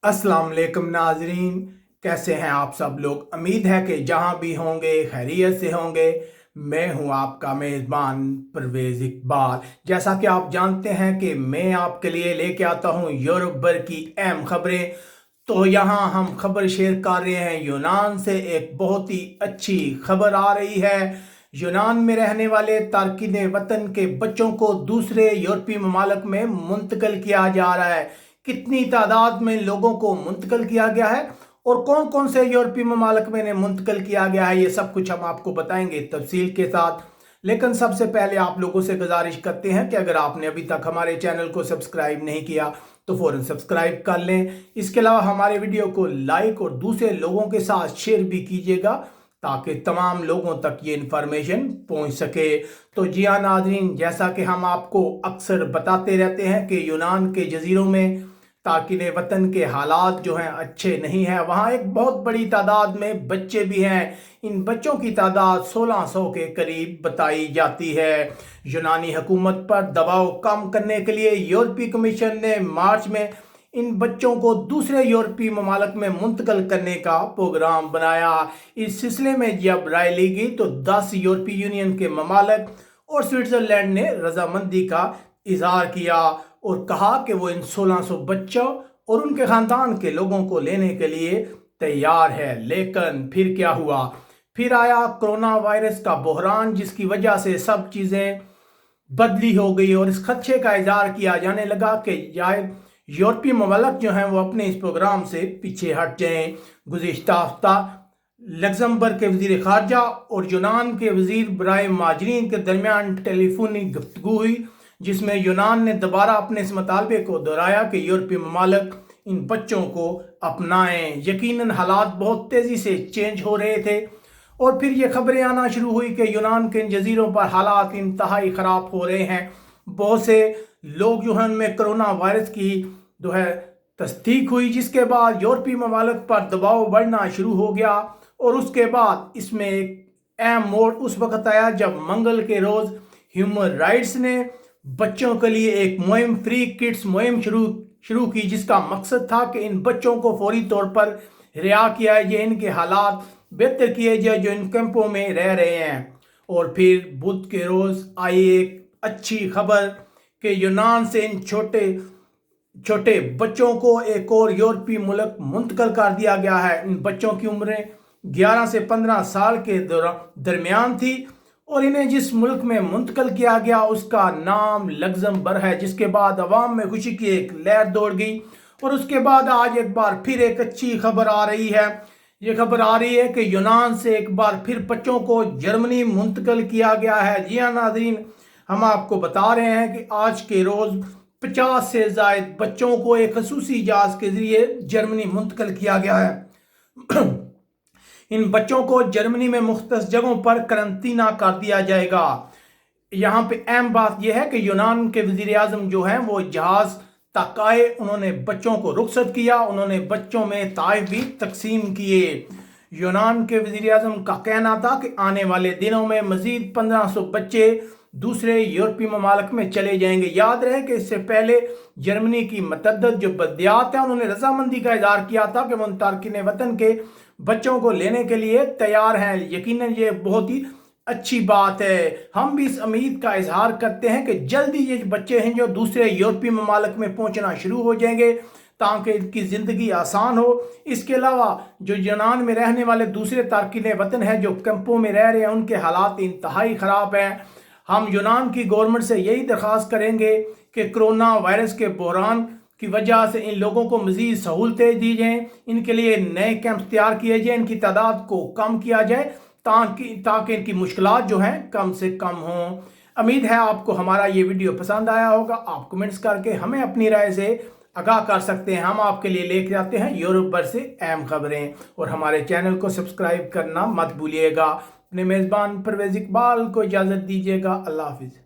अस्सलाम वालेकुम नाजरीन, कैसे हैं आप सब लोग। उम्मीद है कि जहां भी होंगे खैरियत से होंगे। मैं हूं आपका मेज़बान परवेज़ इकबाल। जैसा कि आप जानते हैं कि मैं आपके लिए लेके आता हूं यूरोप भर की अहम खबरें। तो यहां हम खबर शेयर कर रहे हैं यूनान से। एक बहुत ही अच्छी खबर आ रही है। यूनान में रहने वाले तारकिन वतन के बच्चों को दूसरे यूरोपीय ममालिक में मुंतकिल किया जा रहा है। कितनी तादाद में लोगों को मुंतकिल किया गया है और कौन कौन से यूरोपीय ममालिक में मुंतकिल किया गया है, ये सब कुछ हम आपको बताएंगे तफसील के साथ। लेकिन सबसे पहले आप लोगों से गुजारिश करते हैं कि अगर आपने अभी तक हमारे चैनल को सब्सक्राइब नहीं किया तो फौरन सब्सक्राइब कर लें। इसके अलावा हमारे वीडियो को लाइक और दूसरे लोगों के साथ शेयर भी कीजिएगा ताकि तमाम लोगों तक ये इन्फॉर्मेशन पहुंच सके। तो जी हाँ नाज़रीन, जैसा कि हम आपको अक्सर बताते रहते हैं कि यूनान के जजीरों में तारकिन वतन के हालात जो हैं अच्छे नहीं हैं। वहाँ एक बहुत बड़ी तादाद में बच्चे भी हैं। इन बच्चों की तादाद 1600 के करीब बताई जाती है। यूनानी हुकूमत पर दबाव कम करने के लिए यूरोपीय कमीशन ने मार्च में इन बच्चों को दूसरे यूरोपीय ममालिक में मुंतकिल करने का प्रोग्राम बनाया। इस सिलसिले में जब राय ली गई तो 10 यूरोपीय यूनियन के ममालिक और स्विट्जरलैंड ने रजामंदी का इजहार किया और कहा कि वो इन 1600 बच्चों और उनके खानदान के लोगों को लेने के लिए तैयार है। लेकिन फिर क्या हुआ? फिर आया कोरोना वायरस का बहरान, जिसकी वजह से सब चीज़ें बदली हो गई और इस खदशे का इजहार किया जाने लगा कि यूरोपीय ममालिक जो हैं वो अपने इस प्रोग्राम से पीछे हट जाएं। गुज़िश्ता हफ्ता लग्जमबर्ग के वज़ीर ख़ारजा और यूनान के वज़ीर बराए महाजरीन के दरमियान टेलीफोनिक गुफ्तगू हुई, जिसमें यूनान ने दोबारा अपने इस मुतालबे को दोहराया कि यूरोपीय ममालिक इन बच्चों को अपनाएं। यकीनन हालात बहुत तेज़ी से चेंज हो रहे थे और फिर ये खबरें आना शुरू हुई कि यूनान के इन जजीरों पर हालात इंतहाई ख़राब हो रहे हैं। बहुत से लोग जो हैं उनमें कोरोना वायरस की जो है तस्दीक हुई, जिसके बाद यूरोपीय ममालिक पर दबाव बढ़ना शुरू हो गया। और उसके बाद इसमें एक अहम मोड़ उस वक्त आया जब मंगल के रोज़ ह्यूमन राइट्स ने बच्चों के लिए एक मुहिम फ्री किड्स मुहिम शुरू की, जिसका मकसद था कि इन बच्चों को फौरी तौर पर रिहा किया जाए, इनके हालात बेहतर किए जाए जो इन कैंपों में रह रहे हैं। और फिर बुध के रोज़ आई एक अच्छी खबर कि यूनान से इन छोटे छोटे बच्चों को एक और यूरोपीय मुल्क मुंतकिल कर दिया गया है। इन बच्चों की उम्रें 11 से 15 साल के दरमियान थी और इन्हें जिस मुल्क में मुंतकिल किया गया उसका नाम लग्जमबर्ग है, जिसके बाद अवाम में खुशी की एक लहर दौड़ गई। और उसके बाद आज एक बार फिर एक अच्छी खबर आ रही है। ये खबर आ रही है कि यूनान से एक बार फिर बच्चों को जर्मनी मुंतकिल किया गया है। जी हाँ नाज़रीन, हम आपको बता रहे हैं कि आज के रोज़ 50 से ज़ायद बच्चों को एक खसूसी जहाज़ के ज़रिए जर्मनी मुंतकिल किया गया है। इन बच्चों को जर्मनी में मुख्तलिफ जगहों पर करंतना कर दिया जाएगा। यहाँ पे अहम बात यह है कि यूनान के वज़ीर आज़म जो हैं वो जहाज़ तक आए, उन्होंने बच्चों को रुखसत किया, उन्होंने बच्चों में तोहफ़े भी तकसीम किए। यूनान के वज़ीर आज़म का कहना था कि आने वाले दिनों में मज़ीद 1500 बच्चे दूसरे यूरोपीय ममालिक में चले जाएंगे। याद रहे कि इससे पहले जर्मनी की मतअद्दद जो बल्दियात हैं उन्होंने रजामंदी का इजहार किया था कि वो तारकिन वतन के बच्चों को लेने के लिए तैयार हैं। यकीनन ये बहुत ही अच्छी बात है। हम भी इस उम्मीद का इजहार करते हैं कि जल्दी ये बच्चे हैं जो दूसरे यूरोपीय ममालिक में पहुंचना शुरू हो जाएंगे ताकि इनकी ज़िंदगी आसान हो। इसके अलावा जो यूनान में रहने वाले दूसरे तारकिन वतन हैं जो कैंपों में रह रहे हैं, उनके हालात इंतहाई ख़राब हैं। हम यूनान की गवर्नमेंट से यही दरख्वास्त करेंगे कि कोरोना वायरस के बहरान की वजह से इन लोगों को मज़ीद सहूलतें दी जाएँ, इनके लिए नए कैंप तैयार किए जाएँ, इनकी तादाद को कम किया जाए ताकि इनकी मुश्किलात जो हैं कम से कम हों। उम्मीद है आपको हमारा ये वीडियो पसंद आया होगा। आप कमेंट्स करके हमें अपनी राय से आगाह कर सकते हैं। हम आपके लिए लेके आते हैं यूरोप भर से अहम खबरें और हमारे चैनल को सब्सक्राइब करना मत भूलिएगा। अपने मेज़बान परवेज़ इकबाल को इजाज़त दीजिएगा। अल्लाह हाफिज़।